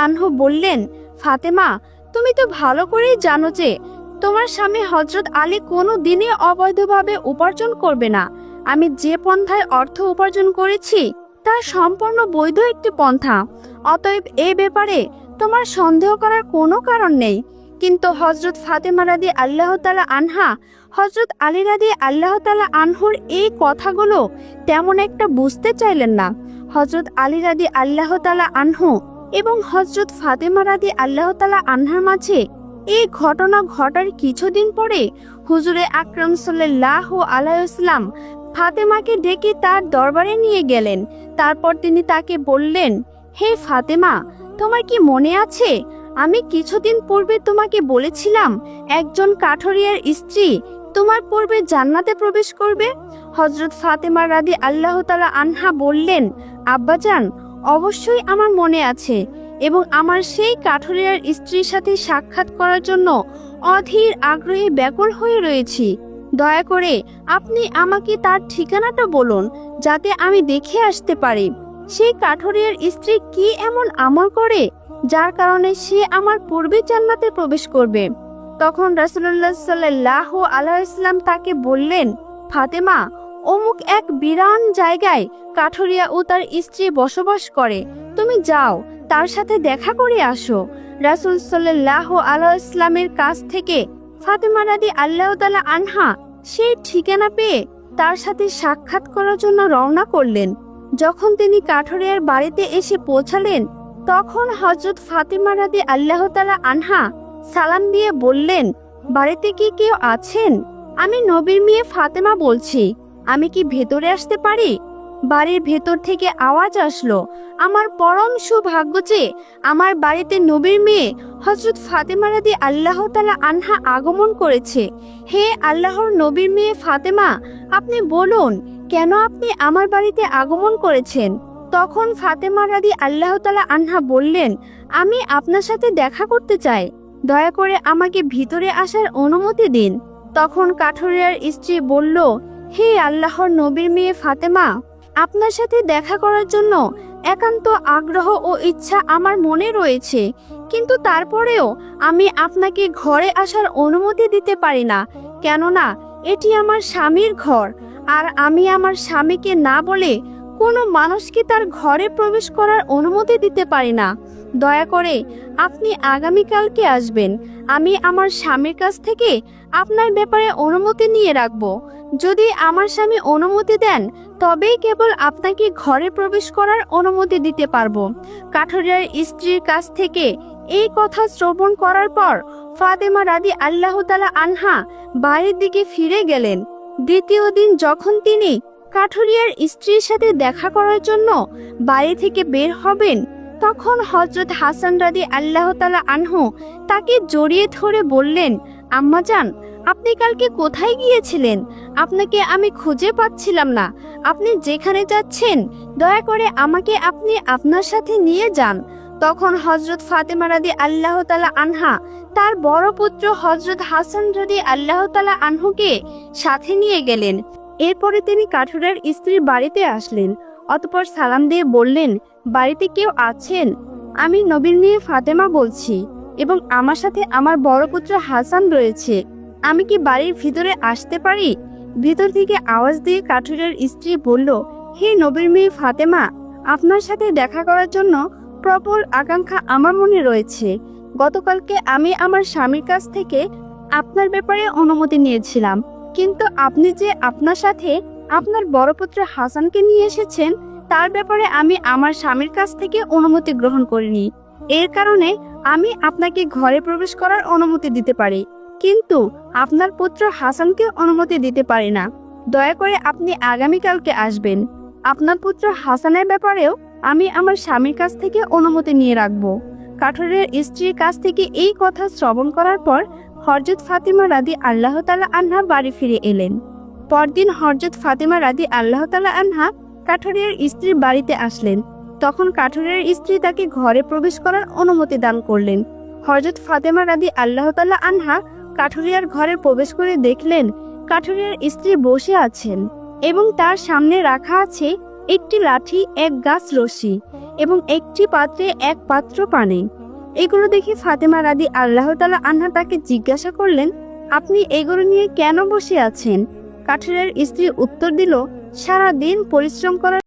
আনহু বললেন, ফাতেমা, তুমি তো ভালো করেই জানো যে তোমার স্বামী হযরত আলী কোনো দিনই অবৈধভাবে উপার্জন করবে না। আমি যে পন্থায় অর্থ উপার্জন করেছি তা সম্পূর্ণ বৈধ একটি পন্থা। অতএব এ ব্যাপারে তোমার সন্দেহ করার কোনো কারণ নেই। কিন্তু হযরত ফাতেমা রাদিয়াল্লাহু তাআলা আনহা হযরত আলী রাদিয়াল্লাহু তাআলা আনহুর এই কথাগুলো তেমন একটা বুঝতে চাইলেন না। হযরত আলী রাদিয়াল্লাহু তাআলা আনহু এবং হযরত ফাতেমা রাদিয়াল্লাহু তাআলা আনহার মাঝে এই ঘটনা ঘটার কিছুদিন পরে হুজুরে আকরাম সাল্লাল্লাহু আলাইহি ওয়াসাল্লাম ফাতেমাকে ডেকে তার দরবারে নিয়ে গেলেন। তারপর তিনি তাকে বললেন, হে ফাতেমা, তোমার কি মনে আছে আমি কিছুদিন পূর্বে তোমাকে বলেছিলাম একজন কাঠুরিয়ার স্ত্রী তোমার পূর্বে জান্নাতে প্রবেশ করবে? হযরত ফাতেমা রাদিয়াল্লাহু তাআলা আনহা বললেন, আব্বাজান, অবশ্যই আমার মনে আছে এবং আমার সেই কাঠুরিয়ার স্ত্রীর সাথে সাক্ষাৎ করার জন্য অধীর আগ্রহে ব্যাকুল হয়ে রয়েছি। দয়া করে আপনি আমাকে তার ঠিকানাটা বলুন যাতে আমি দেখে আসতে পারি সেই কাঠুরিয়ার স্ত্রী কি এমন আমল করে যার কারণে সে আমার পূর্বে জান্নাতে প্রবেশ করবে। তখন রাসূলুল্লাহ সাল্লাল্লাহু আলাইহি ওয়াসাল্লাম তাকে বললেন, ফাতেমা, অমুক এক বিরান জায়গায় কাঠুরিয়া ও তার স্ত্রী বসবাস করে, তুমি যাও তার সাথে দেখা করে আসো। রাসূল সাল্লাল্লাহু আলাইহি ওয়াসাল্লামের কাছ থেকে ফাতেমা রাদিয়াল্লাহু তাআলা আনহা সেই ঠিকানা পেয়ে তার সাথে সাক্ষাৎ করার জন্য রওনা করলেন। যখন তিনি কাঠুরিয়ার বাড়িতে এসে পৌঁছালেন তখন হযরত ফাতেমা রাদিয়াল্লাহু তাআলা আনহা সালাম দিয়ে বললেন, বাড়িতে কি কেউ আছেন? আমি নবীর মেয়ে ফাতেমা বলছি, আমি কি ভেতরে আসতে পারি? বাড়ির ভেতর থেকে আওয়াজ আসলো, আমার পরম সৌভাগ্য যে আমার বাড়িতে নবীর মেয়ে হযরত ফাতেমা রাদিয়াল্লাহু তাআলা আনহা আগমন করেছে। হে আল্লাহর নবীর মেয়ে ফাতেমা, আপনি বলুন কেন আপনি আমার বাড়িতে আগমন করেছেন? তখন ফাতেমা রাদিয়াল্লাহু তাআলা আনহা বললেন, আমি আপনার সাথে দেখা করতে চাই, দয়া করে আমাকে ভিতরে আসার অনুমতি দিন। তখন কাঠুরিয়ার স্ত্রী বলল, হে আল্লাহর নবীর মেয়ে ফাতেমা, আপনার সাথে দেখা করার জন্য একান্ত আগ্রহ ও ইচ্ছা আমার মনে রয়েছে, কিন্তু তারপরেও আমি আপনাকে ঘরে আসার অনুমতি দিতে পারি না, কেননা এটি আমার স্বামীর ঘর, আর আমি আমার স্বামীকে না বলে কোনো মানুষকে তার ঘরে প্রবেশ করার অনুমতি দিতে পারি না। দয়া করে আপনি আগামীকালকে আসবেন, আমি আমার স্বামীর কাছ থেকে আপনার ব্যাপারে অনুমতি নিয়ে রাখব। যদি আমার স্বামী অনুমতি দেন তবেই কেবল আপনাকে ঘরে প্রবেশ করার অনুমতি দিতে পারবো। কাঠুরিয়ার স্ত্রীর কাছ থেকে এই কথা শ্রবণ করার পর ফাতেমা রাদিয়াল্লাহু তাআলা আনহা বাড়ির দিকে ফিরে গেলেন। দ্বিতীয় দিন যখন তিনি কাঠুরিয়ার স্ত্রীর সাথে দেখা করার জন্য বাড়ি থেকে বের হবেন তখন হযরত হাসান রাদিয়াল্লাহু তাআলা আনহু তাকে জড়িয়ে ধরে বললেন, আম্মাজান, আপনি কালকে কোথায় গিয়েছিলেন? আপনাকে আমি খুঁজে পাচ্ছিলাম না। আপনি যেখানে যাচ্ছেন দয়া করে আমাকে আপনি আপনার সাথে নিয়ে যান। তখন হযরত ফাতেমা রাদিয়াল্লাহু তাআলা আনহা তার বড় পুত্র হযরত হাসান রাদিয়াল্লাহু তাআলা আনহুকে সাথে নিয়ে গেলেন। এরপরে তিনি কাঠুরিয়ার স্ত্রীর বাড়িতে আসলেন। অতঃপর সালাম দিয়ে বললেন, বাড়িতে কেউ আছেন? আমি নবীর মেয়ে ফাতেমা বলছি এবং আমার সাথে আমার বড় পুত্র হাসান রয়েছে, আমি কি বাড়ির ভিতরে আসতে পারি? ভিতর থেকে আওয়াজ দিয়ে কাঠুরিয়ার স্ত্রী বলল, হে নবীর মেয়ে ফাতেমা, আপনার সাথে দেখা করার জন্য প্রবল আকাঙ্ক্ষা আমার মনে রয়েছে। গতকালকে আমি আমার স্বামীর কাছ থেকে আপনার ব্যাপারে অনুমতি নিয়েছিলাম, কিন্তু আপনি যে আপনার সাথে আপনার বড় পুত্র হাসানকে নিয়ে এসেছেন তার ব্যাপারে আমি আমার স্বামীর কাছ থেকে অনুমতি গ্রহণ করিনি। এর কারণে আমি আপনাকে ঘরে প্রবেশ করার অনুমতি দিতে পারি, কিন্তু আপনার পুত্র হাসানকে অনুমতি দিতে পারি না। দয়া করে আপনি আগামীকালকে আসবেন। আপনার পুত্র হাসানের ব্যাপারেও আমি আমার স্বামীর কাছ থেকে অনুমতি নিয়ে রাখব। কাঠুরিয়ার স্ত্রীর কাছ থেকে এই কথা শ্রবণ করার পর হযরত ফাতেমা রাদিয়াল্লাহু তাআলা আনহা বাড়ি ফিরে এলেন। পরদিন হযরত ফাতেমা রাদিয়াল্লাহু তাআলা আনহা কাঠুরিয়ার স্ত্রীর বাড়িতে আসলেন। তখন কাঠুরিয়ার স্ত্রী তাকে ঘরে প্রবেশ করার অনুমতি দান করলেন। হযরত ফাতেমা রাদিয়াল্লাহু তাআলা আনহা কাঠুরিয়ার ঘরে প্রবেশ করে দেখলেন কাঠুরিয়ার স্ত্রী বসে আছেন এবং তার সামনে রাখা আছে একটি লাঠি, এক গাছ রশি এবং একটি পাত্রে এক পাত্র পানি। এগুলো দেখে ফাতেমা রাদিয়াল্লাহু তাআলা আনহা তাকে জিজ্ঞাসা করলেন, আপনি এগুলো নিয়ে কেন বসে আছেন? কাঠেরের স্ত্রী উত্তর দিল, সারা দিন পরিশ্রম করার